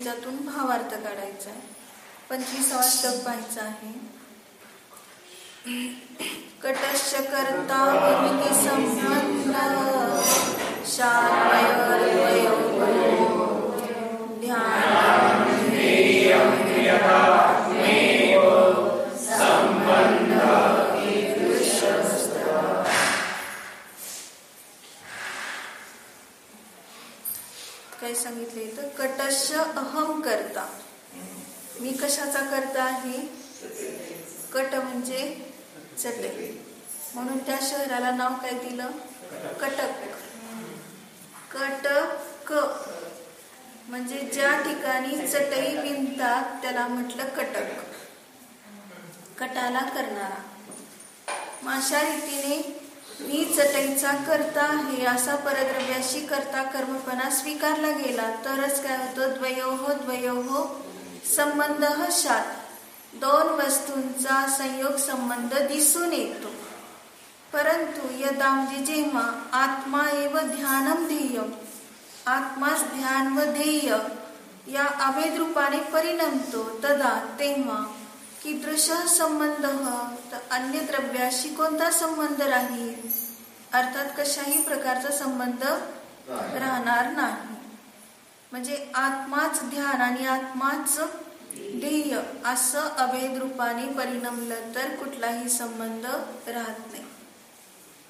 त्यातून भावार्थ काढायचा आहे. 25वा श्लोक पाहायचा आहे. कटश्च कर्ता वमिति संबंध काय सांगितले तर कटश्च अहम करता. मी कशाचा करता आहे? कट म्हणजे चटई, म्हणून त्या शहराला नाव काय दिलं? कटक. कटक म्हणजे ज्या ठिकाणी चटई विणतात त्याला म्हटलं कटक. कटाला करणारा. मग अशा रीतीने मी चटईचा करता आहे असा परद्रव्याशी करता कर्मपणा स्वीकारला गेला तरच काय होतं? द्वयोः संबंध शात. दोन वस्तूंचा संयोग संबंध दिसून येतो. परंतु यदा म्हणजे जेव्हा आत्मा एव ध्यानम ध्येयम, आत्माच ध्यान व ध्येय या अभेद रूपाने परिणमतो तदा तेव्हा कीदृश संबंध, तर अन्य द्रव्याशी कोणता संबंध राहील? अर्थात कशाही प्रकारचा संबंध राहणार नाही. म्हणजे आत्माच ध्यान आणि आत्माच ध्येय असं अभेद रूपाने परिणमलं तर कुठलाही संबंध राहत नाही.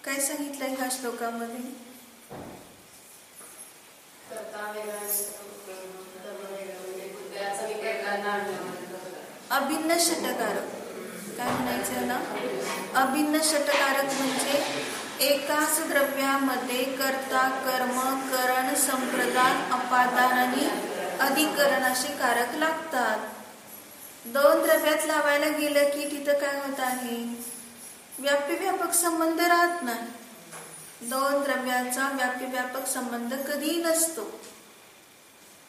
काय सांगितलंय ह्या श्लोकामध्ये? अभिन्न षटकारक. काय म्हणायचं ना? अभिन्न षटकारक म्हणजे एकाच द्रव्यामध्ये कर्ता कर्म करण संप्रदान अपादान आणि अधिकरण असे कारक लागतात. दोन द्रव्यात लावायला गेलं की तिथं काय होत आहे? व्याप्य व्यापक संबंध राहत नाही. दोन द्रव्याचा व्याप्य व्यापक संबंध कधीही नसतो.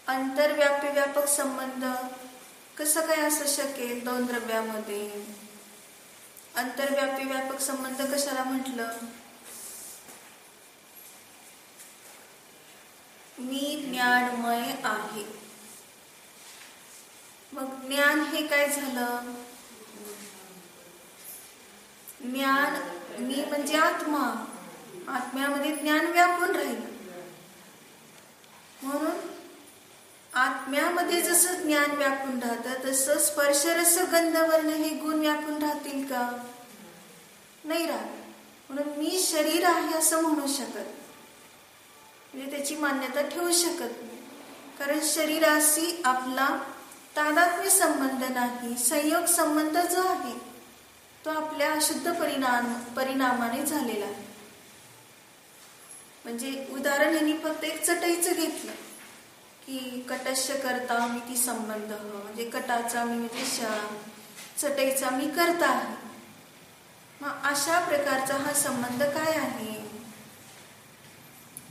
आंतरव्याप्य व्यापक संबंध कसं काय असू शकेल दोन द्रव्यामध्ये? आंतरव्याप्य व्यापक संबंध कशाला म्हटलं? मी ज्ञानमय आहे. मग ज्ञान हे काय झालं? ज्ञान, मी म्हणजे आत्मा, आत्म्यामध्ये ज्ञान व्यापून राहिलं. म्हणून आत्म्यामध्ये जसं ज्ञान व्यापून राहतं तसं स्पर्श रस गंध वर्ण हे गुण व्यापून राहतील का? नाही राहत. म्हणून मी शरीर आहे असं म्हणू शकत, म्हणजे त्याची मान्यता ठेवू शकत नाही. कारण शरीराशी आपला तादात्म्य संबंध नाही. संयोग संबंध जो आहे तो आपल्या अशुद्ध परिणामाने झालेला आहे. म्हणजे उदाहरण यांनी फक्त एक चटईचं घेतलं की कटश्य करता मिती संबंध, म्हणजे कटाचा मी म्हणजे चटईचा मी करता आहे. मग अशा प्रकारचा हा संबंध काय आहे?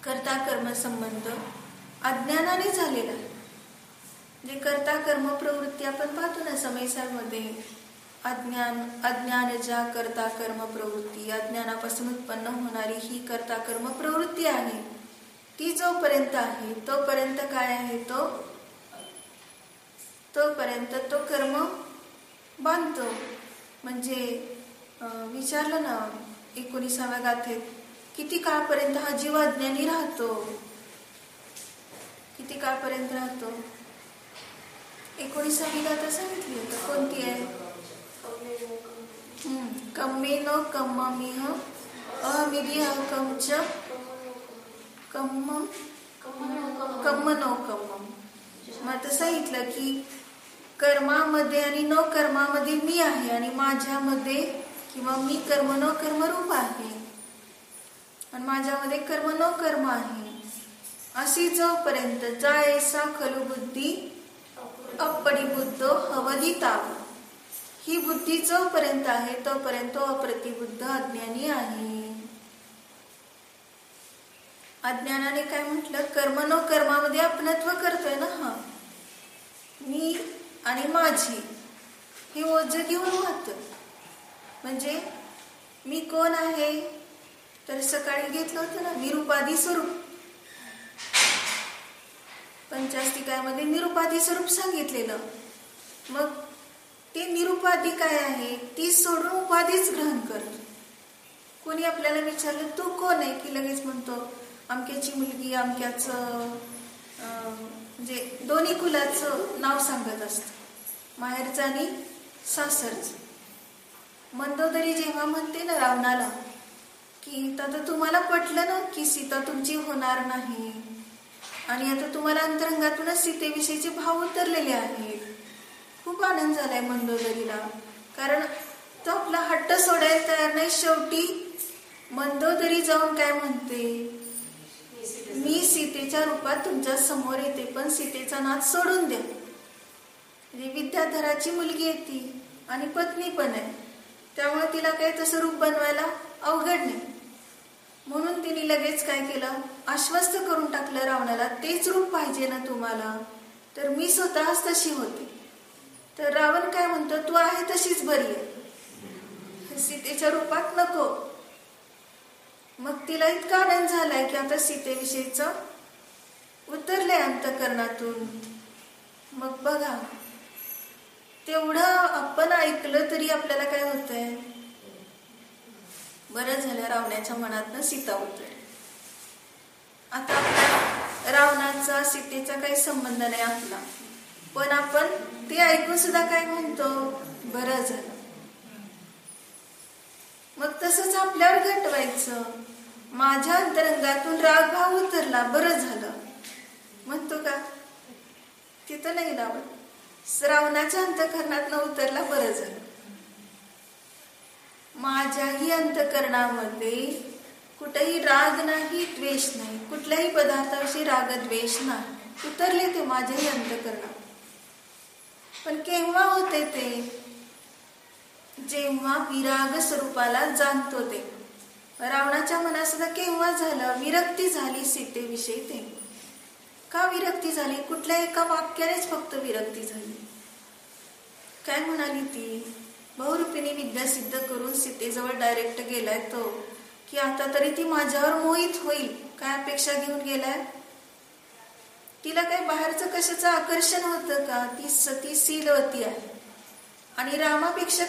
कर्ता कर्म संबंध अज्ञानाने झालेला आहे. म्हणजे कर्ता कर्म प्रवृत्ती आपण पाहतो ना समयसारमध्ये. अज्ञान ज्या कर्ता कर्म प्रवृत्ती, अज्ञानापासून उत्पन्न होणारी ही कर्ता कर्म प्रवृत्ती आहे. ती जोपर्यंत आहे तोपर्यंत काय आहे? तोपर्यंत तो कर्म बांधतो. म्हणजे विचारलं ना 19व्या गाथेत, किती काळपर्यंत हा जीव अज्ञानी राहतो? किती काळपर्यंत राहतो? 19वी गाथा सांगितली होती. कोणती आहे? कम्मेनो कम्ममिह अहमिदिह कमच कम्मनो कम्मम. मग आता सांगितलं की कर्मामध्ये आणि न कर्मामध्ये मी आहे आणि माझ्यामध्ये किंवा मी कर्म न कर्म रूप आहे आणि माझ्यामध्ये कर्म न कर्म आहे. अशी जोपर्यंत जायसा खलु बुद्धी अपरिबुद्धो हवदिताव, ही बुद्धी जोपर्यंत आहे तोपर्यंत अप्रतिबुद्ध अज्ञानी आहे. अज्ञानाने काय म्हटलं? कर्म न कर्मामध्ये आपणत्व करतोय ना. हा मी आणि माझी हे ओझं घेऊन वाहत. म्हणजे मी कोण आहे? तर सकाळी घेतलं होतं ना विरूपादी स्वरूप. पंचास्तिकामध्ये निरुपाधी स्वरूप सांगितलेलं. मग ते निरुपाधी काय आहे, ती सोडून उपाधीच ग्रहण कर. कोणी आपल्याला विचारलं तू कोण आहे, की लगेच म्हणतो अमक्याची मुलगी, अमक्याचं म्हणजे दोन्ही कुलाचं नाव सांगत असतं, माहेरचं आणि सासरचं. मंदोदरी जेव्हा म्हणते ना रावणाला की आता तुम्हाला पटलं ना की सीता तुमची होणार नाही, आणि आता तुम्हाला अंतरंगातूनच सीतेविषयीचे भाव उतरलेले आहेत. खूप आनंद झालाय मंदोदरीला, कारण तो आपला हट्ट सोडायला तयार नाही. शेवटी मंदोदरी जाऊन काय म्हणते, मी सीतेच्या रूपात तुमच्या समोर येते, पण सीतेचा नाद सोडून द्या. म्हणजे विद्याधराची मुलगी आहे ती आणि पत्नी पण आहे, त्यामुळे तिला काही तसं रूप बनवायला अवघड नाही. म्हणून तिने लगेच काय केलं, आश्वस्त करून टाकलं रावणाला, तेच रूप पाहिजे ना तुम्हाला, तर मी स्वतःच तशी होते. तर रावण काय म्हणतो, तू आहे तशीच बरी आहे, सीतेच्या रूपात नको. मग तिला इतका आनंद झालाय की आता सीतेविषयीच उतरलंय अंतःकरणातून. मग बघा, तेवढं आपण ऐकलं तरी आपल्याला काय होतंय, बरं झालं रावणाच्या मनातनं सीता उतरली. आता आपल्या रावणाचा सीतेचा काही संबंध नाही आपला, पण आपण ते ऐकून सुद्धा काय म्हणतो, बरं झालं. मग तसंच आपल्यावर घटवायचं, माझ्या अंतरंगातून राग भाव उतरला, बरं झालं म्हणतो का, तिथं नाही लावत. रावणाच्या अंतःकरणातनं उतरला, बरं झालं. माझ्याही अंतःकरणामध्ये कुठेही राग नाही, द्वेष नाही, कुठल्याही पदार्थाविषयी राग द्वेष नाही, उतरले ते माझ्याही अंतःकरणात. पण केव्हा होते ते, जेव्हा विराग स्वरूपाला जाणतो. ते रावणाच्या मनात सुद्धा केव्हा झालं, विरक्ती झाली सीतेविषयी. ते का विरक्ती झाली, कुठल्या एका वाक्यानेच फक्त विरक्ती झाली. काय म्हणाली ती, बहुरूपिणी विद्या सिद्ध करून सीतेजवळ डायरेक्ट गेलाय तो, की आता तरी ती माझ्यावर मोहित होईल, काय अपेक्षा घेऊन गेलाय. तिला काही बाहेरचं कशाचं आकर्षण होतं का, ती सती शीलवती आहे आणि रामापेक्षा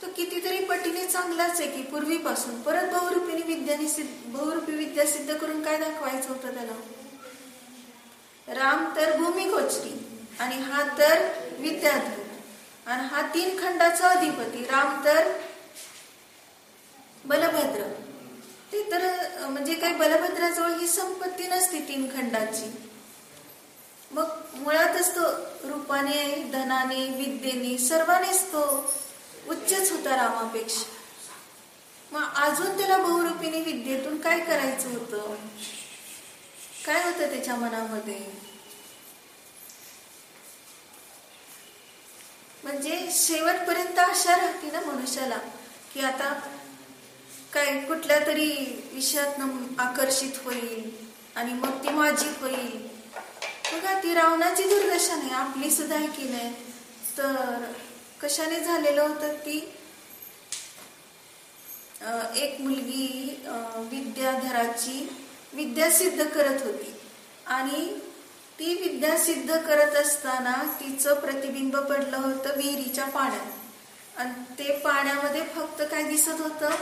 तो कितीतरी पटीने चांगलाच आहे की पूर्वीपासून. परत बहुरूपी विद्या सिद्ध करून काय दाखवायचं होतं त्याला. राम तर भूमिकोचरी आणि हा तर विद्याधर, आणि हा 3 खंडाचा अधिपती. राम तर बलभद्र, ते तर म्हणजे काही बलभद्राजवळ ही संपत्ती नसती 3 खंडाची. मग मुळातच तो रूपाने, धनाने, विद्येने, सर्वांनीच तो उच्चच होता रामापेक्षा. मग अजून त्याला बहुरूपिणी विद्येतून काय करायचं होतं, काय होतं त्याच्या मनामध्ये. म्हणजे शेवटपर्यंत आशा राहते ना मनुष्याला, की आता काय कुठल्या तरी विषयात आकर्षित होईल आणि मग ती माझी होईल. बघा, ती रावणाची दुर्दशा नाही, आपली सुद्धा आहे की नाही. तर कशाने झालेलं होतं, ती एक मुलगी विद्याधराची विद्या सिद्ध करत होती, आणि ती विद्या सिद्ध करत असताना तिचं प्रतिबिंब पडलं होतं विहिरीच्या पाण्यात. आणि ते पाण्यामध्ये फक्त काय दिसत होतं,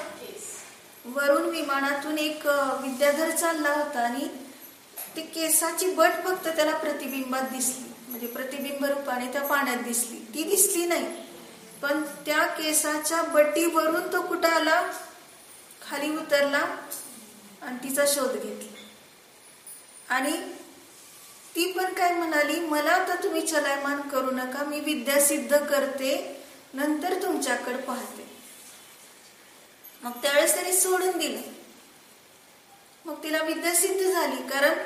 वरून विमानातून एक विद्याधर चालला होता आणि ते केसाची बट फक्त त्याला प्रतिबिंबात दिसली, म्हणजे प्रतिबिंब रूपाने त्या पाण्यात दिसली. ती दिसली नाही, पण त्या केसाच्या बटीवरून तो कुठं आला, खाली उतरला आणि तिचा शोध घेतला. आणि ती पण काय म्हणाली, मला आता तुम्ही चलायमान करू नका, मी विद्या सिद्ध करते, नंतर तुमच्याकडे पाहते. मग त्यावेळेस त्याने सोडून दिलं. मग तिला विद्या सिद्ध झाली, कारण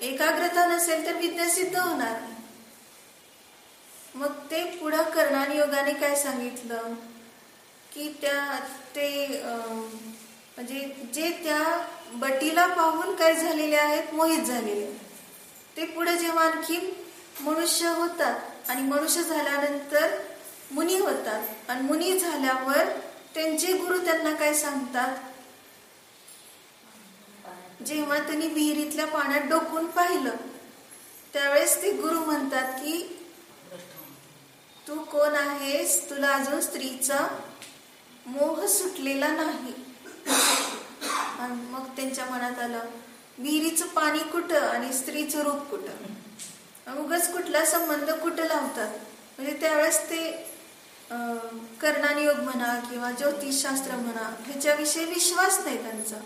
एकाग्रता नसेल तर विद्या सिद्ध होणार नाही. मग ते पुढं कर्णाने योगाने काय सांगितलं, की म्हणजे जे त्या बटीला पाहून काय झालेले आहेत, मोहित झालेले, ते पुढे जेव्हा आणखी मनुष्य होतात आणि मनुष्य झाल्यानंतर मुनी होतात, आणि मुनी झाल्यावर त्यांचे गुरु त्यांना काय सांगतात, जेव्हा त्यांनी विहिरीतल्या पाण्यात डोकून पाहिलं त्यावेळेस ते गुरु म्हणतात की तू कोण आहेस, तुला अजून स्त्रीचा मोह सुटलेला नाही. मग त्यांच्या मनात आलं, विहिरीचं पाणी कुठं आणि स्त्रीचं रूप कुठं, उगाच कुठला संबंध कुठं लावतात. म्हणजे त्यावेळेस ते कर्णानियोग म्हणा किंवा ज्योतिषशास्त्र म्हणा ह्याच्याविषयी विश्वास नाही त्यांचा.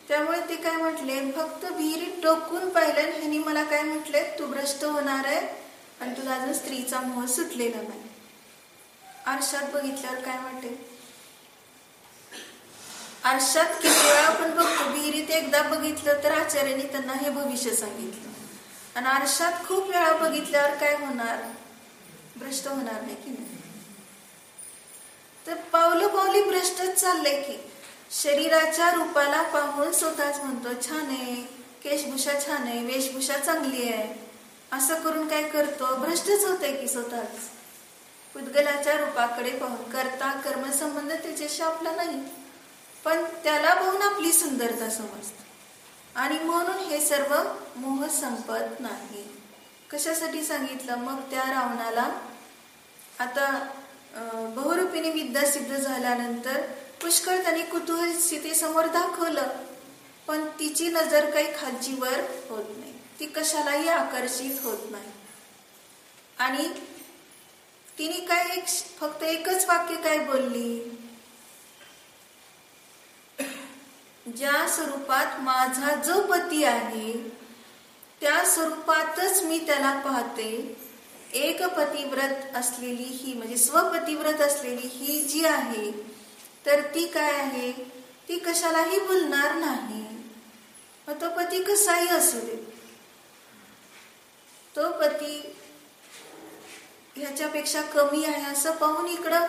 त्यामुळे ते काय म्हटले, फक्त विहिरीत डोकून पाहिलं ह्यांनी मला काय म्हटले, तू भ्रष्ट होणार आहे आणि तुला अजून स्त्रीचा मोह सुटलेला नाही. आरशात बघितल्यावर काय वाटेल? आरशात किती वेळा आपण बघतो, विहिरीत एकदा बघितलं तर आचार्यांनी त्यांना हे भविष्य सांगितलं, आणि आरशात खूप वेळा बघितल्यावर काय होणार, भ्रष्ट होणार नाही की नाही. तर पावलोपावली भ्रष्टच चाललंय की शरीराच्या रूपाला पाहून स्वतःच म्हणतो छान आहे, केशभूषा छान आहे, वेशभूषा चांगली आहे, असं करून काय करतो, भ्रष्टच होतंय की स्वतःच. पुद्गलाच्या रूपाकडे पाहून करता कर्मसंबंध त्याच्याशी आपला नाही, पण त्याला पाहून आपली सुंदरता समजते, आणि म्हणून हे सर्व मोह संपत नाही. कशासाठी सांगितलं, मग त्या रावणाला आता बहुरूपिणी विद्या सिद्ध झाल्यानंतर पुष्कळ त्यांनी कुतूहल सीतेसमोर दाखवलं, पण तिची नजर काही खालची वर होत नाही, ती कशालाही आकर्षित होत नाही. आणि तिने काय फक्त एकच वाक्य काय बोलली, ज्या स्वरूपात माझा जो पती आहे त्या स्वरूपातच मी त्याला पाहते. एक पतिव्रत असलेली ही, म्हणजे स्वपतिव्रत असलेली ही जी आहे तर ती काय आहे, ती कशालाही बोलणार नाही. मग तो पती कसाही असू दे, तो पती ह्याच्यापेक्षा कमी आहे असं पाहून इकडं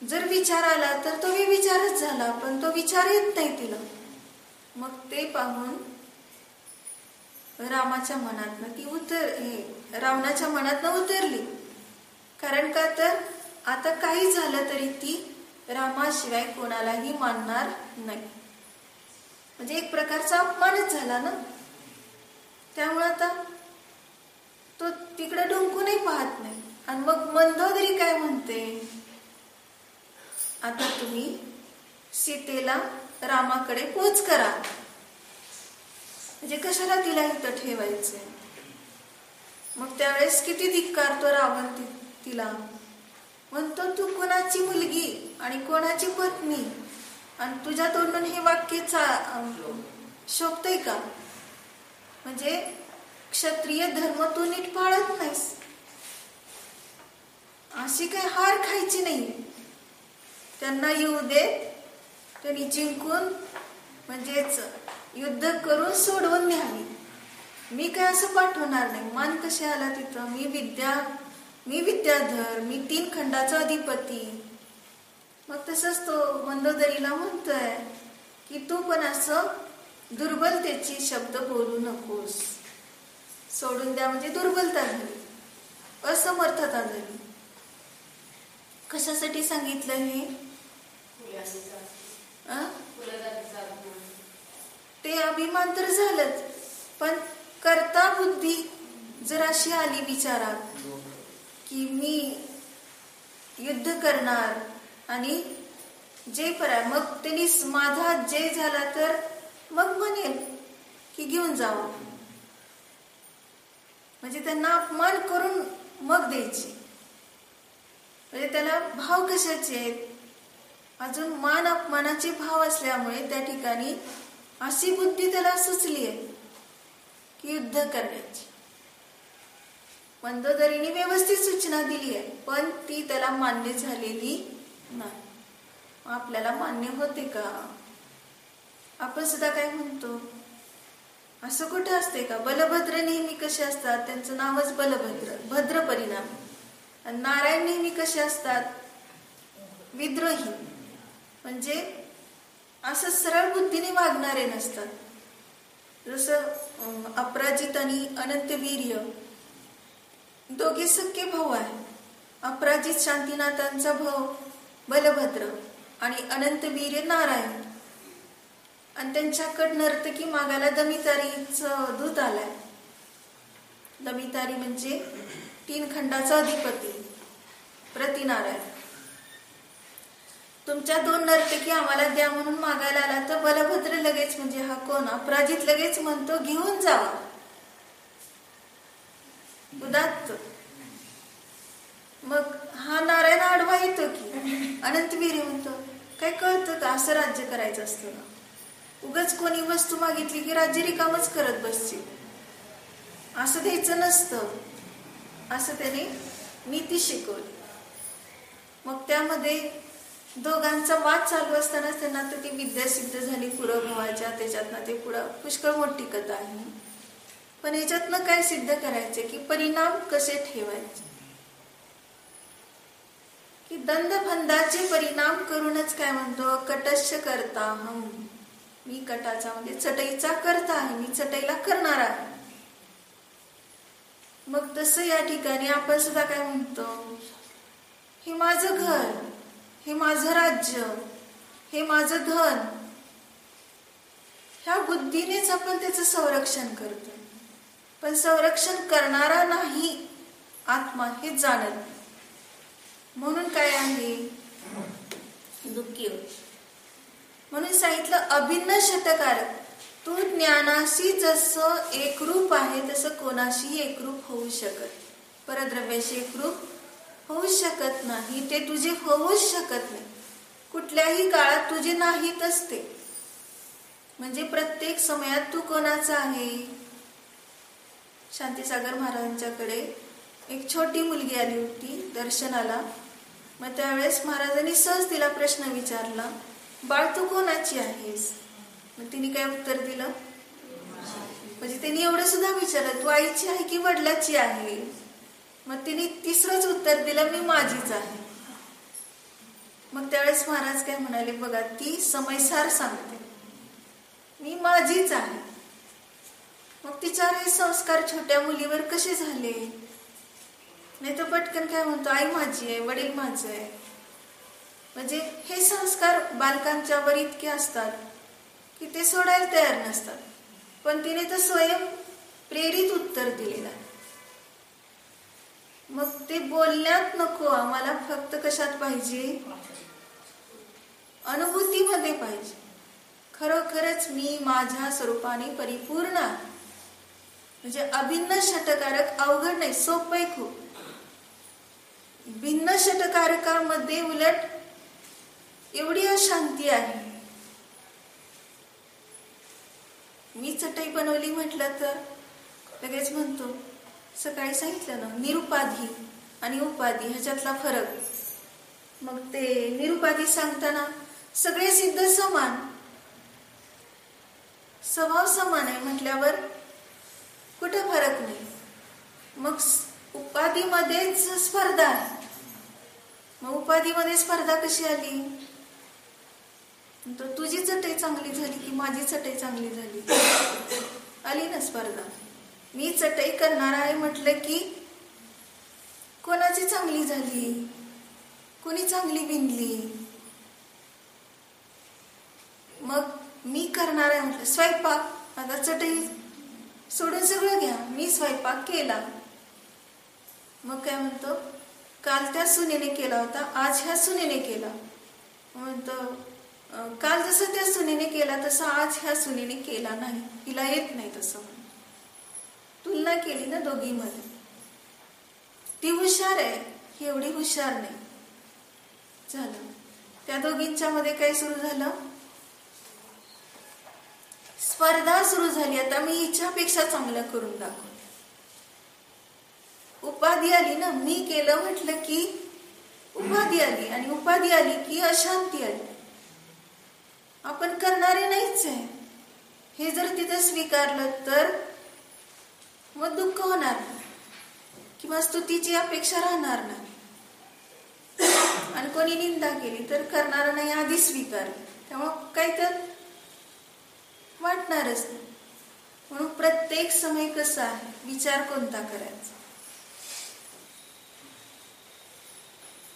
जर विचार आला तर तो विचारच झाला, पण तो विचार येत नाही तिला. मग ते पाहून रामाच्या मनातनं ती रावणाच्या मनातनं उतरली. कारण का तर आता काही झालं तरी ती रामाशिवाय कोणालाही मानणार नाही, म्हणजे एक प्रकारचा अपमानच झाला ना. त्यामुळे आता तो तिकडे डुंकूनही पाहत नाही. आणि मग मंदोदरी काय म्हणते, आता तुम्ही सीतेला रामाकडे पोच करा, म्हणजे कशाला तिला इथं ठेवायचंय. मग त्यावेळेस किती धिक्कारतो रावण तिला, म्हणतो तू कोणाची मुलगी आणि कोणाची पत्नी, आणि तुझ्या तोंडून हे वाक्य शोभतय का, म्हणजे क्षत्रिय धर्म तू नीट पाळत नाहीस, अशी काय हार खायची नाही. त्यांना येऊ दे, त्यांनी जिंकून म्हणजेच युद्ध करून सोडवून न्यावी, मी काय असं पाठवणार नाही. मान कसे आला तिथं, मी विद्याधर, मी 3 खंडाचा अधिपती. मग तसंच तो मंदोदरीला म्हणतोय की तू पण असं दुर्बलतेची शब्द बोलू नकोस, सोडून द्या, म्हणजे दुर्बलता झाली, असमर्थता झाली. कशासाठी सांगितलं हे, ते अभिमान तर झालंच, पण कर्ता बुद्धी जर अशी आली विचारात की मी युद्ध करणार आणि जे मग त्यांनी माझा जय झाला तर मग म्हणेल की घेऊन जावं, म्हणजे त्यांना अपमान करून मग द्यायची. म्हणजे त्याला भाव कशाचे आहेत, अजून मान अपमानाचे भाव असल्यामुळे त्या ठिकाणी अशी बुद्धी त्याला सुचली आहे की युद्ध करण्याची. मंदोदरीने व्यवस्थित सूचना दिली आहे, पण ती त्याला मान्य झालेली नाही. आपल्याला मान्य होते का? आपण सुद्धा काय म्हणतो, असं कुठं असते का? बलभद्र नेहमी कसे असतात, त्यांचं नावच बलभद्र, भद्र परिणाम. आणि नारायण नेहमी कसे असतात, विद्रोही, म्हणजे असं सरळ बुद्धीने वागणारे नसतात. जसं अपराजित आणि अनंतवीर्य दोघे सख्खे भाऊ आहे. अपराजित शांतीनाथांचा भाऊ बलभद्र आणि अनंतवीर्य नारायण, आणि त्यांच्याकडे नर्तकी मागायला दमितारीचं दूत आलाय. दमितारी म्हणजे 3 खंडाचा अधिपती प्रतिनारायण. तुमच्या 2 नर्तकी आम्हाला द्या म्हणून मागायला आला तर बलभद्र लगेच म्हणजे हा कोण, अपराजित लगेच म्हणतो घेऊन जावा. उदात्त. मग हा नारायण आडवा येतो की अनंतवीर म्हणतो काय कळतं का असं राज्य करायचं असतं ना. उगाच कोणी वस्तू मागितली की राज्य रिकामच करत बसतील, असं द्यायचं नसतं, असं त्याने नीती शिकवली. मग त्यामध्ये दोघांचा वाद चालू असताना त्यांना तर ती विद्या सिद्ध झाली पुरभवाच्या, त्याच्यातनं ते पुढं पुष्कळ मोठी कथा आहे. पण याच्यातनं काय सिद्ध करायचे की परिणाम कसे ठेवायचे, की दंडफंदाचे परिणाम करूनच काय म्हणतो कटस्य करता हम, मी कटाचा म्हणजे चटईचा करता आहे, मी चटईला करणार आहे. मग तसं या ठिकाणी आपण सुद्धा काय म्हणतो, हे माझं घर, हे माझं राज्य, हे माझं धन, ह्या बुद्धीनेच आपण त्याचं संरक्षण करतो. पण संरक्षण करणारा नाही आत्मा हे जाणत, म्हणून काय आहे दुःखी होत. म्हणून सांगितलं अभिन्न शतकारक, तू ज्ञानाशी जसं एकरूप आहे तसं कोणाशी एकरूप होऊ शकत, परद्रव्याशी एकरूप होऊ शकत नाही. ते तुझे होऊच शकत नाही, कुठल्याही काळात तुझे नाहीतच ते. म्हणजे प्रत्येक समयात तू कोणाचा आहे. शांतीसागर महाराजांच्याकडे एक छोटी मुलगी आली होती दर्शनाला. मग त्यावेळेस महाराजांनी सहज तिला प्रश्न विचारला, बाळ तू कोणाची आहेस. मग तिने काय उत्तर दिलं, म्हणजे तिने एवढं सुद्धा विचारलं तू आईची आहे की वडिलाची आहे. मग तिने तिसरंच उत्तर दिलं मी माझीच आहे. मग त्यावेळेस महाराज काय म्हणाले बघा, ती समयसार सांगते मी माझीच आहे. मग तिच्यावर हे संस्कार छोट्या मुलीवर कसे झाले. नाही तर पटकन काय म्हणतो आई माझी आहे, वडील माझे आहे. म्हणजे हे संस्कार बालकांच्या वर इतके असतात की ते सोडायला तयार नसतात. पण तिने तर स्वयं प्रेरित उत्तर दिलेलं आहे. मग ते बोलण्यात नको, आम्हाला फक्त कशात पाहिजे, अनुभूतीमध्ये पाहिजे. खरोखरच मी माझ्या स्वरूपाने परिपूर्ण आहे. म्हणजे अभिन्न षटकारक अवघड नाही, सोपं आहे खूप. भिन्न षटकारकामध्ये उलट एवढी अशांती आहे. मी चटई बनवली म्हटलं तर लगेच म्हणतो, सकाळी सांगितलं ना निरुपाधी आणि उपाधी ह्याच्यातला फरक. मग ते निरुपाधी सांगताना सगळे सिद्ध समान, स्वभाव समान आहे म्हटल्यावर कुठं फरक नाही. मग उपाधीमध्येच स्पर्धा आहे. मग उपाधीमध्ये स्पर्धा कशी आली, तर तुझी चटई चांगली झाली की माझी चटई चांगली झाली, आली ना स्पर्धा. मी चटई करणार आहे म्हटलं की कोणाची चांगली झाली, कोणी चांगली बिनली. मग मी करणार आहे म्हटलं स्वयंपाक, आता चटई सोडून सगळं घ्या, मी स्वयंपाक केला. मग काय म्हणतो, काल त्या सुनेने केला होता, आज ह्या सुनेने केला. म्हणतो काल जसं त्या सुनेने केला तसं आज ह्या सुनेने केला नाही, हिला येत नाही तसं. तुलना केली ना दोघीमध्ये. ती हुशार आहे, ही एवढी हुशार नाही. झालं त्या दोघींच्या मध्ये काय सुरू झालं, स्पर्धा सुरू झाली. आता मी हिच्यापेक्षा चांगलं करून दाखव. उपाधी आली ना, मी केलं म्हटलं की उपाधी आली, आणि उपाधी आली की अशांती आली. आपण करणारे नाहीच आहे हे जर तिथे स्वीकारलं तर मग दुःख होणार किंवा स्तुतीची अपेक्षा राहणार नाही. आणि कोणी निंदा केली तर करणारा नाही आधी स्वीकारली, त्यामुळे काही तर वाटणारच नाही. म्हणून प्रत्येक समय कसा आहे, विचार कोणता करायचा.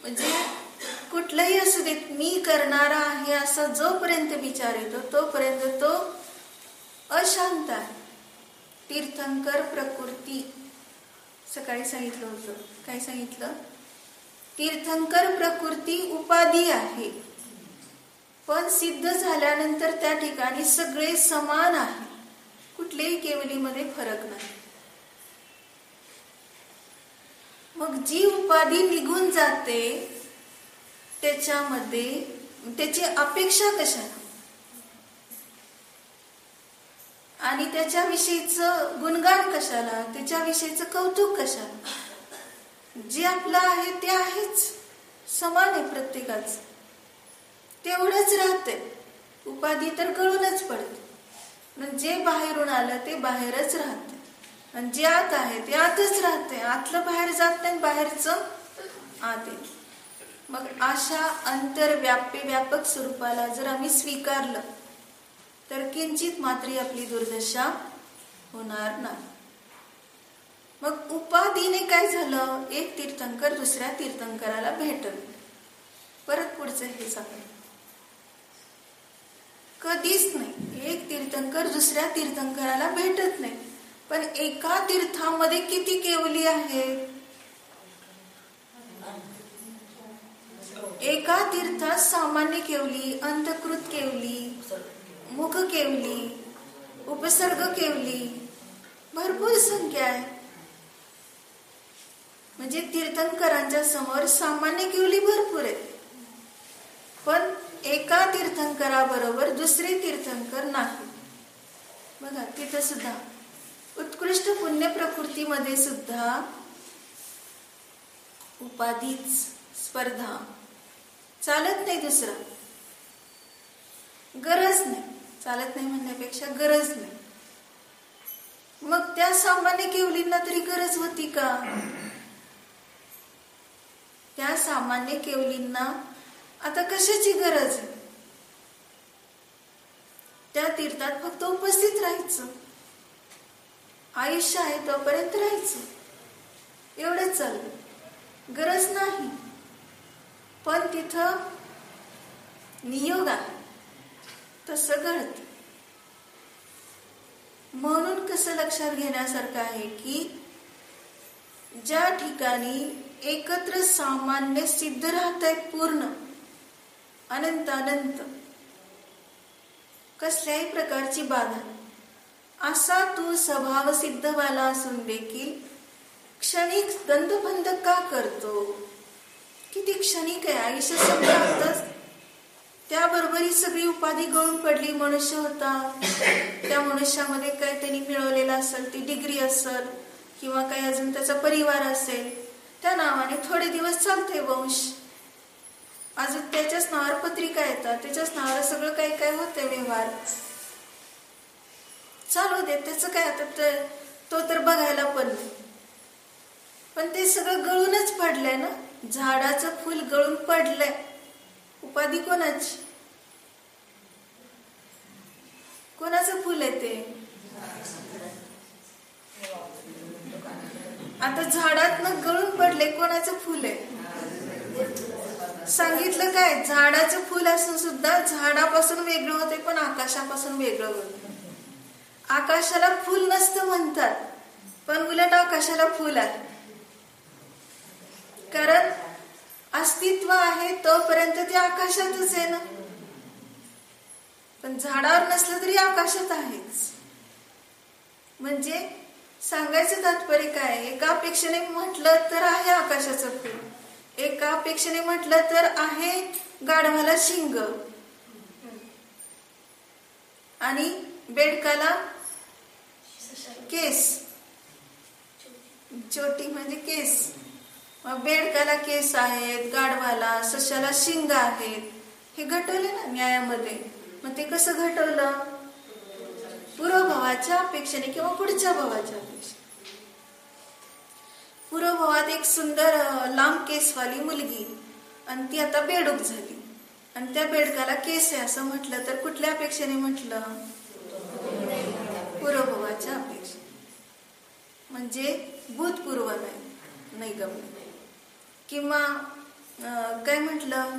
म्हणजे कुठलंही असू देत, मी करणारा आहे असा जोपर्यंत विचार येतो तोपर्यंत तो अशांत आहे. तीर्थंकर प्रकृती सकाळी सांगितलं होतं. काय सांगितलं? तीर्थंकर प्रकृती उपाधी आहे, पण सिद्ध झाल्यानंतर त्या ठिकाणी सगळे समान आहे, कुठल्याही केवलीमध्ये फरक नाही. मग जी उपाधी निघून जाते त्याच्यामध्ये त्याची अपेक्षा कशाला आणि त्याच्याविषयीचं गुणगान कशाला, त्याच्याविषयीचं कौतुक कशाला? जे आपलं आहे ते आहेच, समान आहे प्रत्येकाच, तेवढंच राहते. उपाधी तर गळूनच पडते. जे बाहेरून आलं ते बाहेरच राहते आणि जे आत आहे ते आतच राहते. आतलं बाहेर जात नाही, बाहेरचं आत येते. मग अशा अंतर्व्यापी व्यापक स्वरूपाला जर आम्ही स्वीकारलं तर किंचित मात्र आपली दुर्दशा होणार नाही. मग उपाधीने काय झालं? एक तीर्थंकर दुसऱ्या तीर्थंकराला भेटल. परत पुढचं हे सांगा. कधीच नाही. एक तीर्थंकर दुसऱ्या तीर्थंकराला भेटत नाही. पण एका तीर्थामध्ये किती केवली आहेत? एका तीर्थात सामान्य केवली, अंतकृत केवली, मुख केवली, उपसर्ग केवली भरपूर संख्या आहे. म्हणजे तीर्थंकरांच्या समोर सामान्य केवली भरपूर आहे, पण एका तीर्थंकराबरोबर दुसरे तीर्थंकर नाही. बघा तिथं सुद्धा उत्कृष्ट पुण्य प्रकृतीमध्ये सुद्धा उपाधीच स्पर्धा चालत नाही. दुसरा गरज नाही, चालत नाही म्हणण्यापेक्षा गरज नाही. मग त्या सामान्य केवलींना तरी गरज होती का? त्या सामान्य केवलींना आता कशाची गरज आहे? त्या तीर्थात फक्त उपस्थित राहायचं, आयुष्य आहे तोपर्यंत राहायचं, एवढंच चाललं, गरज नाही. पण तिथं नियोग आहे, तसं घडतं. म्हणून कसं लक्षात घेण्यासारखं आहे की ज्या ठिकाणी एकत्र सामान्य सिद्ध राहत आहेत पूर्ण अनंत अनंत, कसल्याही प्रकारची बाधा, असा तू स्वभाव सिद्धवाला असून देखील क्षणिक दंतबंध का करतो? किती क्षणिक आहे आयुष्य, संपतच. त्याबरोबर ही सगळी उपाधी गळून पडली. मनुष्य होता, त्या मनुष्यामध्ये काही त्यांनी मिळवलेला असेल, ती डिग्री असेल किंवा काही अजून त्याचा परिवार असेल, त्या नावाने थोडे दिवस चालते वंश. अजून त्याच्याच नावावर पत्रिका येतात, त्याच्याच नावावर सगळं काही काय होते, व्यवहार चालू दे, त्याचं काय आता तो तर बघायला पण नाही. पण ते सगळं गळूनच पडलंय ना. झाडाचं फुल गळून पडलंय, उपाधी कोणाची? कोणाचं फुल आहे ते? आता झाडातनं गळून पडले, कोणाचं फुल आहे? सांगितलं काय? झाडाचं फुल असून सुद्धा झाडापासून वेगळं होते, पण आकाशापासून वेगळं होते. आकाशाला फुल नसतं म्हणतात, पण उलट आकाशाला फुल आहे. कारण अस्तित्व आहे तोपर्यंत ते आकाशातच आहे ना. पण झाडावर नसलं तरी आकाशात आहेच. म्हणजे सांगायचं तात्पर्य काय? एका अपेक्षेने म्हटलं तर आहे आकाशाचं फूल, एका अपेक्षेने म्हटलं तर आहे गाढवाला शिंग आणि बेडकाला केस. चोटी म्हणजे केस. मग बेडकाला केस आहेत, गाढवाला सशाला शिंग आहेत. हे घटवले ना न्यायामध्ये. मग ते कसं घटवलं? पूर्वभावाच्या अपेक्षेने किंवा पुढच्या भावाच्या अपेक्षेने. पूर्वभावात एक सुंदर लांब केसवाली मुलगी आणि ती आता बेडूक झाली आणि त्या बेडकाला केस आहे असं म्हटलं तर कुठल्या अपेक्षेने म्हटलं? पूर्वभावाच्या अपेक्षेने. म्हणजे भूतपूर्व नाही गमन. किंवा काय म्हटलं?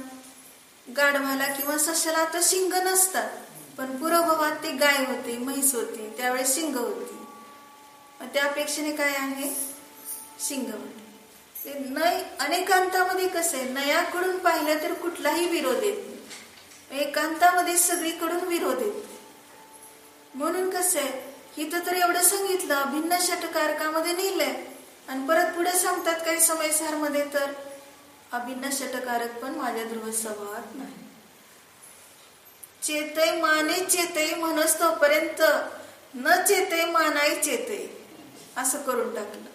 गाढवाला किंवा सशाला आता शिंग नसतात, पण पूर्वभावात ते गाय होते, म्हैस होती, त्यावेळेस शिंग होती. त्या अपेक्षेने काय आहे? शिंगवणे. ते नय अनेकांतामध्ये कसं आहे, नयाकडून पाहिलं तर कुठलाही विरोध येत नाही, एकांतामध्ये सगळीकडून विरोध येतो. म्हणून कसं आहे, इथं तर एवढं सांगितलं, भिन्न षटकारकामध्ये नेलंय आणि परत पुढे सांगतात काही समयसार मध्ये तर अभिन्न षटकारक पण माझ्या ध्रुव स्वभावात नाही. चेतय माने चेतय म्हणस तोपर्यंत न चेतय मानाय चेतय असं करून टाकलं.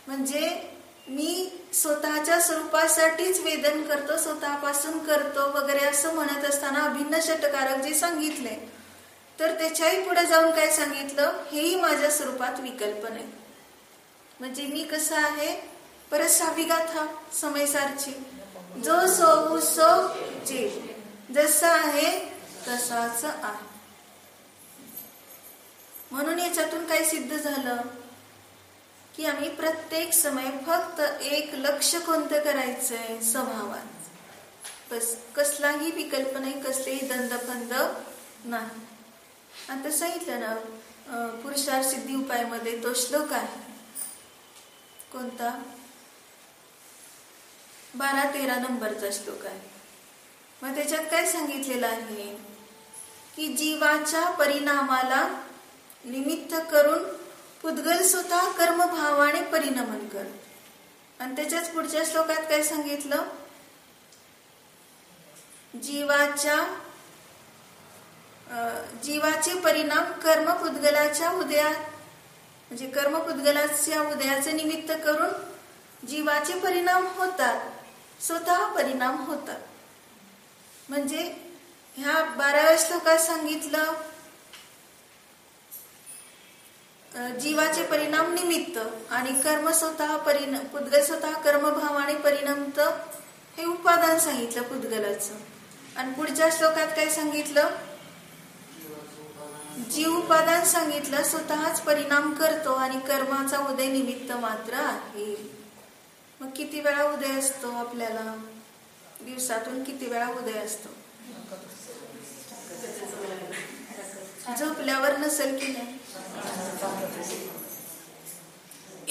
म्हणजे मी स्वतःच्या स्वरूपासाठीच वेदन करतो, स्वतःपासून करतो वगैरे असं म्हणत असताना अभिन्न षटकारक जे सांगितले, तर त्याच्याही पुढे जाऊन काय सांगितलं, हेही माझ्या स्वरूपात विकल्प नाही. म्हणजे मी कसं आहे, परत साभिगाथा समयसारची, जो सोऊ सो जे, जसा आहे तसाच आहे. म्हणून याच्यातून काय सिद्ध झालं की आम्ही प्रत्येक समय फक्त एक लक्ष कोणतं करायचंय, स्वभावात. बस, कसलाही विकल्प नाही, कसलेही दंदफंद नाही. आता सांगितलं ना, पुरुषार्थ सिद्धी उपायमध्ये तो श्लोक आहे कोणता, 12-13 नंबरचा श्लोक आहे. मग त्याच्यात काय सांगितलेलं आहे की जीवाच्या परिणामाला निमित्त करून पुद्गल स्वतः कर्मभावाने परिणमन कर. आणि त्याच्याच पुढच्या श्लोकात काय सांगितलं, जीवाचे परिणाम कर्मपुद्गलाच्या उदयात, म्हणजे कर्मपुद्गलाच्या उदयाचे निमित्त करून जीवाचे परिणाम होतात, स्वतः परिणाम होतात. म्हणजे ह्या 12व्या श्लोकात सांगितलं जीवाचे परिणाम निमित्त आणि कर्म स्वतः पुद्गल स्वतः कर्मभावाने परिणमत, हे उपादान सांगितलं पुद्गलाचं. आणि पुढच्या श्लोकात काय सांगितलं, जीव उपादान सांगितलं, स्वतःच परिणाम करतो आणि कर्माचा उदय निमित्त मात्र आहे. मग किती वेळा उदय असतो आपल्याला, दिवसातून किती वेळा उदय असतो, झोपल्यावर नसेल की नाही.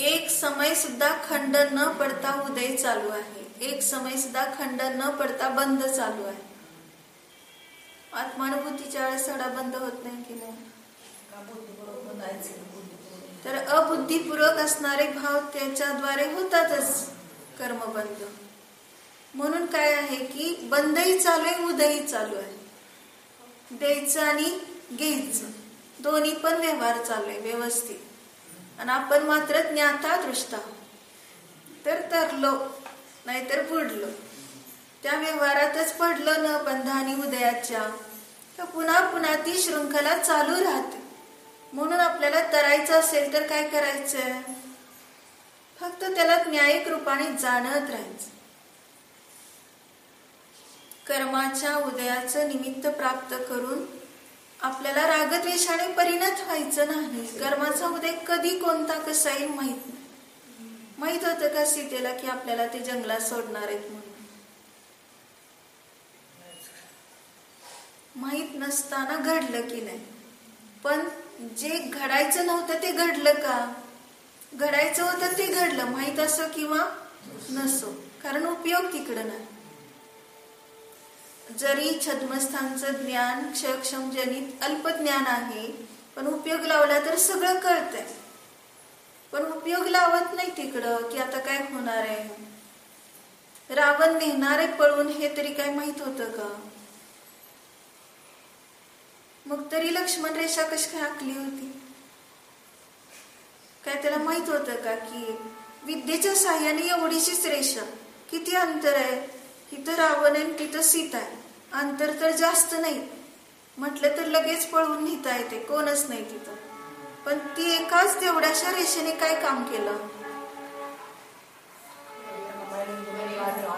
एक समय सुद्धा खंड न पडता उदय चालू आहे, एक समय सुद्धा खंड न पडता बंद चालू आहे. आत्मानुभूतीच्या वेळेस सडा बंद होत नाही की नाही. तर अबुद्धिपूर्वक असणारे भाव त्याच्याद्वारे होतातच कर्मबंध. म्हणून काय आहे की बंदही चालू आहे, उदयही चालू आहे, द्यायचं आणि घ्यायचं दोन्ही पण व्यवहार चालू आहे व्यवस्थित. आणि आपण मात्र ज्ञाता दृष्टा, तर तरलो नाहीतर बुडलो, त्या व्यवहारातच पडलो न बंध आणि उदयाच्या, तर पुन्हा पुन्हा ती शृंखला चालू राहते. म्हणून आपल्याला तरायचं असेल तर काय करायचंय, फक्त त्याला न्यायिक रूपाने जाणत राहायचं. कर्माच्या उदयाचं निमित्त प्राप्त करून आपल्याला रागद्वेषाने परिणत व्हायचं नाही. कर्माचा उदय कधी कोणता कसा येईल माहित नाही. माहित होतं का सीतेला की आपल्याला ते जंगलात सोडणार आहेत म्हणून, माहित नसताना घडलं की नाही. पण जे घडायचं नव्हतं ते घडलं का, घडायचं होतं ते घडलं, माहित असो किंवा नसो, कारण उपयोग तिकडं नाही. जरी छद्मस्थांचं ज्ञान क्षयक्षम जनित अल्पज्ञान आहे, पण उपयोग लावला तर सगळं कळतंय. पण उपयोग लावत नाही तिकडं की आता काय होणार आहे. रावण नेणारे पळून हे तरी काय माहित होतं का. मग तरी लक्ष्मण रेषा कशी काय आखली होती, काय त्याला माहित होतं का की विद्येच्या साह्याने एवढीशीच रेषा, किती अंतर आहे, इथं रावण आहे तिथं सीता आहे, अंतर तर जास्त नाही, म्हटलं तर लगेच पळवून नेता येते, कोणच नाही तिथं. पण ती एकाच तेवढ्याशा रेषेने काय काम केलं.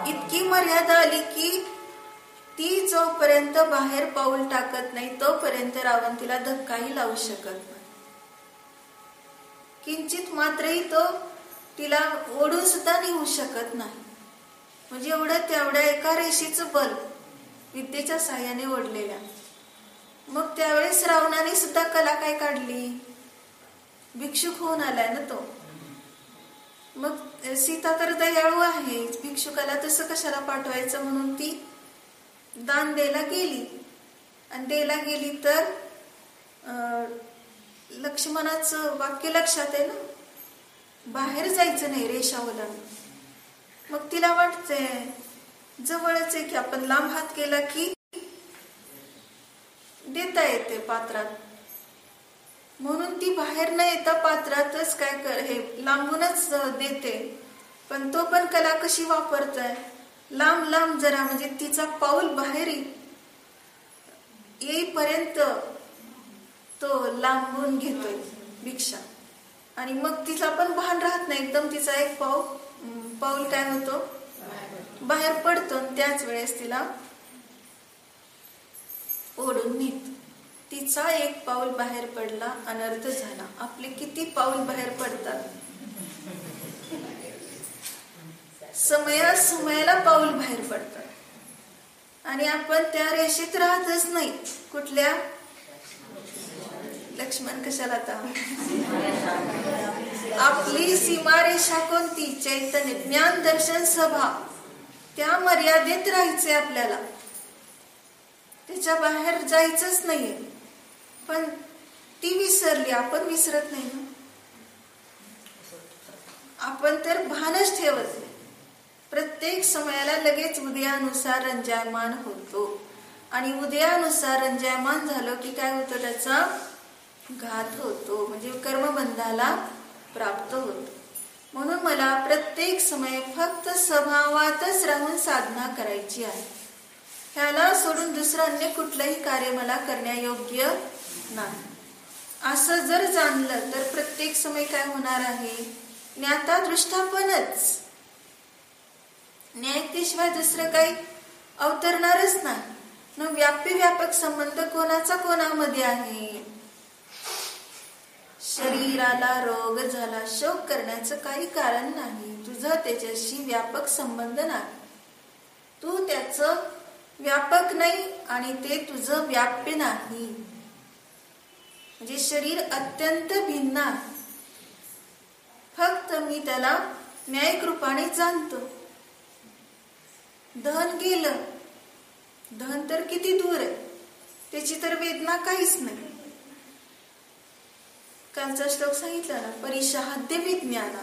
इतकी मर्यादा आली की ती जोपर्यंत बाहेर पाऊल टाकत नाही तोपर्यंत रावण तिला धक्काही लावू शकत नाही. किंचित मात्रही तो तिला ओढून सुद्धा नेऊ शकत नाही. म्हणजे एवढं तेवढ्या एका रेषेचं बल विद्येच्या साह्याने ओढलेल्या. मग त्यावेळेस रावणाने सुद्धा कला काय काढली, भिक्षुक होऊन आलाय ना तो. मग सीता तर दयाळू आहे, भिक्षुकाला तसं कशाला पाठवायचं म्हणून ती दान द्यायला गेली. आणि द्यायला गेली तर लक्ष्मणाचं वाक्य लक्षात आहे ना, बाहेर जायचं नाही रेषा ओलांडून. मग तिला वाटतंय जवळच आहे की आपण लांब हात केला की देता येते पात्रात, म्हणून ती बाहेर न येता पात्रातच हे लांबूनच देते. पण तो पण कला कशी वापरताय, लांब लांब जरा म्हणजे तिचा पाऊल बाहेर येईपर्यंत तो लांबून घेतोय भिक्षा. आणि मग तिचा पण भान राहत नाही, एकदम तिचा एक पाऊल काय होतो बाहेर पडतो. त्याच वेळेस तिला ओढून नेत. तिचा एक पाऊल बाहेर पडला, अनर्थ झाला. आपले किती पाऊल बाहेर पडतात, समयाला पाऊल बाहेर पडतात आणि आपण त्या रेषेत राहतच नाही. कुठल्या लक्ष्मण कशाला आता आपली सीमारेषा कोणती, चैतन्य ज्ञान दर्शन स्वभाव, त्या मर्यादेत राहायचे आपल्याला, त्याच्या बाहेर जायचंच नाहीये. पण ती विसरली, आपण विसरत नाही ना. आपण तर भानच ठेवत नाही. प्रत्येक समयाला लगेच उदयानुसार रंजायमान होतो. आणि उदयानुसार रंजायमान झालं की काय होतं, त्याचा घात होतो, म्हणजे कर्मबंधाला प्राप्त होतो. म्हणून मला प्रत्येक समय फक्त स्वभावातच राहून साधना करायची आहे. ह्याला सोडून दुसरं अन्य कुठलंही कार्य मला करण्यायोग्य नाही. असं जर जाणलं तर प्रत्येक समय काय होणार आहे, ज्ञाता दृष्टापनच. न्यायतेशिवाय दुसरं काही अवतरणारच नाही. न व्यापी व्यापक संबंध कोणाचा कोणामध्ये आहे. शरीराला रोग झाला, शोक करण्याचं काही कारण नाही. तुझं त्याच्याशी व्यापक संबंध नाही, तू त्याचं व्यापक नाही आणि ते तुझं व्याप्य नाही. म्हणजे शरीर अत्यंत भिन्न आहे. फक्त मी त्याला न्यायिक रूपाने जाणतो. धन गेलं, धन तर किती दूर आहे, त्याची तर वेदना काहीच नाही. कालचा श्लोक सांगितला ना, परिशहाद्य विज्ञाना,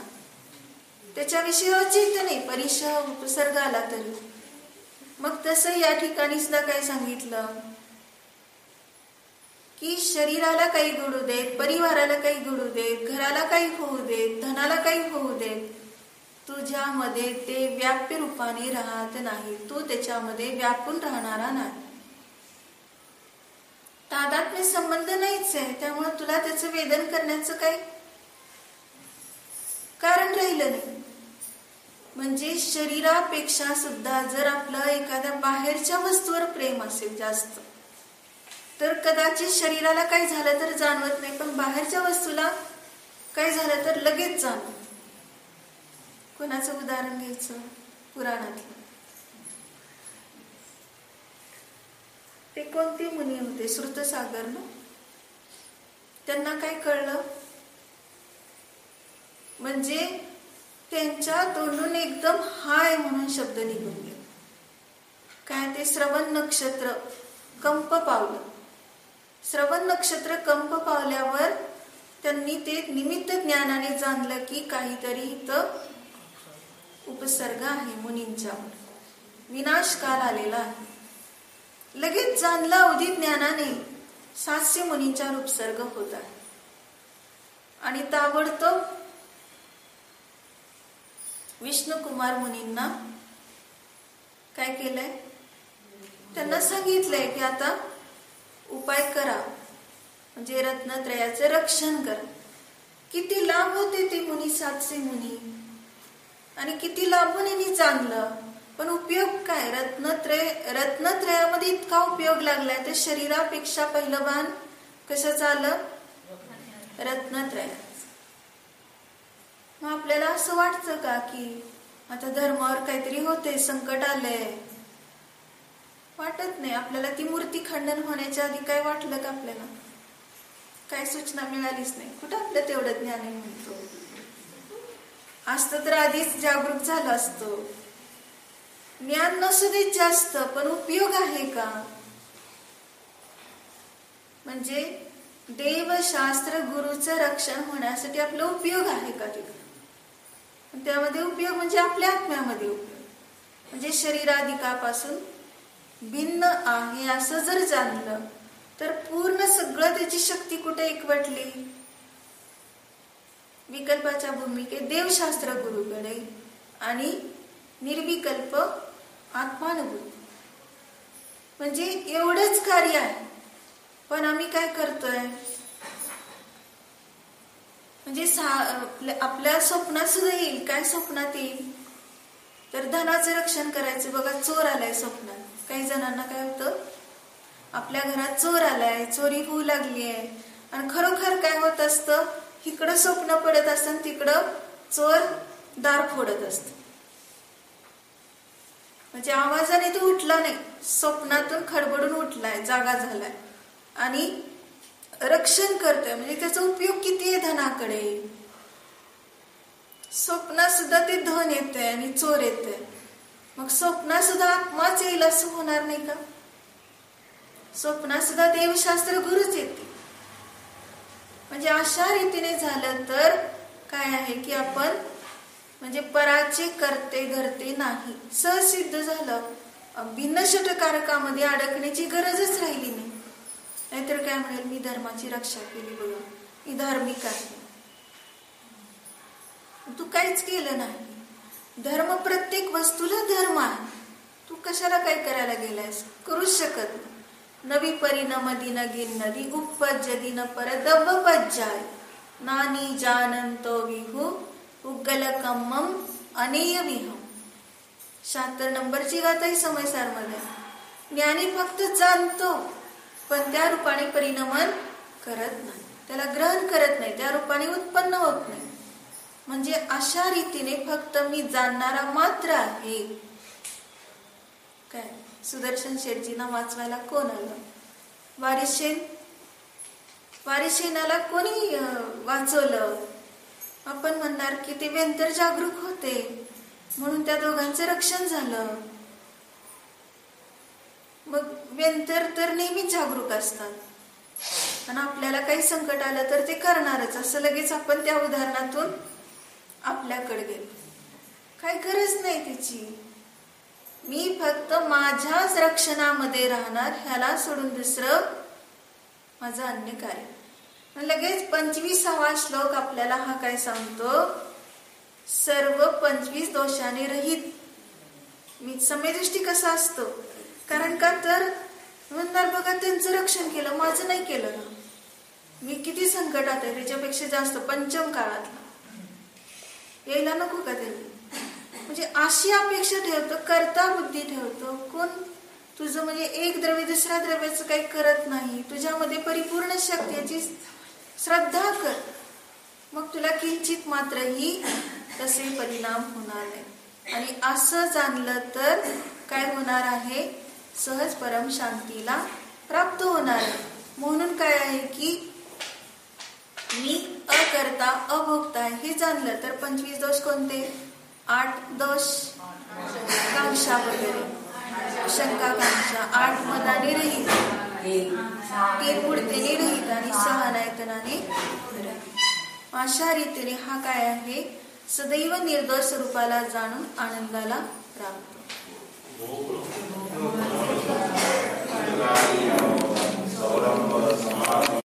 त्याच्याविषयी अचिंत नाही, परिशह उपसर्ग आला तरी. मग तसं या ठिकाणी सुद्धा काय सांगितलं की शरीराला काही घडू देत, परिवाराला काही घडू देत, घराला काही होऊ देत, धनाला काही होऊ देत, तुझ्यामध्ये ते व्याप्य रूपाने राहत नाही. तू त्याच्यामध्ये व्यापून राहणारा नाही. तादात्म्य संबंध नाहीच आहे. त्यामुळे तुला त्याचं वेदन करण्याचं काही कारण राहिलं नाही. म्हणजे शरीरापेक्षा सुद्धा जर आपलं एखाद्या बाहेरच्या वस्तूवर प्रेम असेल जास्त, तर कदाचित शरीराला काही झालं तर जाणवत नाही, पण बाहेरच्या वस्तूला काही झालं तर लगेच जाणवत. कोणाचं उदाहरण घ्यायचं, पुराणातलं. ते कोणते मुनी होते, श्रुतसागर ना. त्यांना काय कळलं, म्हणजे त्यांच्या तोंडून एकदम हाय म्हणून शब्द निघून गेले. काय ते श्रवण नक्षत्र कंप पावलं. श्रवण नक्षत्र कंप पावल्यावर त्यांनी ते निमित्त ज्ञानाने जाणलं की काहीतरी इथं उपसर्ग आहे मुनींच्यावर, विनाश काल आलेला आहे. लगेच जाणला अवधी ज्ञानाने 700 मुनींच्यावर उपसर्ग होत आहे. आणि ताबडतोब विष्णू कुमार मुनींना काय केलंय, त्यांना सांगितलंय की आता उपाय करा, म्हणजे रत्नत्रयाचं रक्षण करा. किती लांब होते ते मुनी, 700 मुनी, आणि किती लांबून यांनी जाणलं. पण उपयोग काय, रत्नत्रयामध्ये इतका उपयोग लागलाय तर शरीरापेक्षा पहिलं भान कशाचं आलं, रत्नत्रयाचं. मग आपल्याला असं वाटतं का की आता धर्मावर काहीतरी होते, संकट आलंय, वाटत नाही. आपल्याला ती मूर्ती खंडन होण्याच्या आधी काय वाटलं का, आपल्याला काय सूचना मिळालीच नाही. कुठं आपलं तेवढं ज्ञान म्हणतो. असतं तर आधीच जागरूक झालं असतं. ज्ञान नसू देत जास्त, पण उपयोग आहे का? म्हणजे देवशास्त्र गुरुचं रक्षण होण्यासाठी आपला उपयोग आहे का तिकडे? त्यामध्ये उपयोग म्हणजे आपल्या आत्म्यामध्ये उपयोग, म्हणजे शरीराधिकापासून भिन्न आहे असं जर जाणलं तर पूर्ण सगळं त्याची शक्ती कुठे एकवटली? विकल्पाच्या भूमिकेत देवशास्त्र गुरुकडे आणि निर्विकल्प आत्मानुभूती. म्हणजे एवढंच कार्य आहे, पण आम्ही काय करतोय? म्हणजे आपल्या स्वप्नात सुद्धा येईल. काय स्वप्नात येईल? तर धनाचं रक्षण करायचं. बघा, चोर आलाय स्वप्नात. काही जणांना काय होतं, आपल्या घरात चोर आलाय, चोरी होऊ लागली आहे, आणि खरोखर काय होत असतं, इकडं स्वप्न पडत असतं, तिकडं चोर दार फोडत असत. म्हणजे आवाजाने तो उठला नाही, स्वप्नातून खडबडून उठलाय, जागा झालाय आणि रक्षण करतोय. म्हणजे त्याचा उपयोग किती आहे धनाकडे? स्वप्नात सुद्धा ते धन येतंय आणि चोर येतंय. मग स्वप्नात सुद्धा आत्माच येईल असं होणार नाही का? स्वप्नात सुद्धा देवशास्त्र गुरुच येते. म्हणजे अशा रीतीने झालं तर काय आहे की आपण म्हणजे पराचे करते धरते नाही, सहसिद्ध झालं. भिन्न षटकारकामध्ये अडकण्याची गरजच राहिली नाही. नाहीतर काय म्हणेल, मी धर्माची रक्षा केली, बघा मी धार्मिक आहे. तू काहीच केलं नाही. धर्म, प्रत्येक वस्तूला धर्म आहे. तू कशाला काय करायला गेलायस? करूच शकत नाही. नवी परिणमदी न गिन्नदी उपपज्जदी न परदवपज्जाय नानी जानंतो विहू उग्गल कम्मम अनेय विहम. 76 नंबरची गाथाही समयसार मध्ये. ज्ञानी फक्त जाणतो, पण त्या रूपाने परिणमन करत नाही, त्याला ग्रहण करत नाही, त्या रूपाने उत्पन्न होत नाही. म्हणजे अशा रीतीने फक्त मी जाणणारा मात्र आहे. काय सुदर्शन शेठजींना वाचवायला कोण आलं? वारिसेनाला कोणी वाचवलं? आपण म्हणणार की ते व्यंतर जागरूक होते म्हणून त्या दोघांचं रक्षण झालं. मग व्यंतर तर नेहमीच जागरूक असतात आणि आपल्याला काही संकट आलं तर ते करणारच, असं लगेच आपण त्या उदाहरणातून आपल्याकडे गेलो. काय गरज नाही त्याची. मी फक्त माझ्याच रक्षणामध्ये राहणार, ह्याला सोडून दुसरं माझं अन्य कार्य. लगेच 25वा श्लोक आपल्याला हा काय सांगतो? सर्व 25 दोषाने रहित. मी समयदृष्टी कसा असतो? कारण का तर म्हणणार, बघा त्यांचं रक्षण केलं, माझं नाही केलं ना. मी किती संकटात आहे, त्याच्यापेक्षा जास्त पंचम काळातला यायला नको का त्यांनी? म्हणजे अशी अपेक्षा ठेवतो, कर्ता बुद्धी ठेवतो. कोण तुझं म्हणजे एक द्रव्य दुसऱ्या द्रव्याचं काही करत नाही. तुझ्यामध्ये परिपूर्ण शक्तीची श्रद्धा कर, मग तुला किंचित मात्रही तसे परिणाम होणार नाही. आणि असं जाणलं तर काय होणार आहे? सहज परम शांतीला प्राप्त होणार आहे. म्हणून काय आहे की मी अकर्ता अभोक्ता आहे हे जाणलं तर 25 दोष कोणते? 8 दोष कांक्षा वगैरे, शंकाकांक्षा, 8 मनाने रहित, 3 पुढतेने रहित आणि 6 नायतनाने रहित. अशा रीतीने हा काय आहे? सदैव निर्दोष स्वरूपाला जाणून आनंदाला प्राप्त.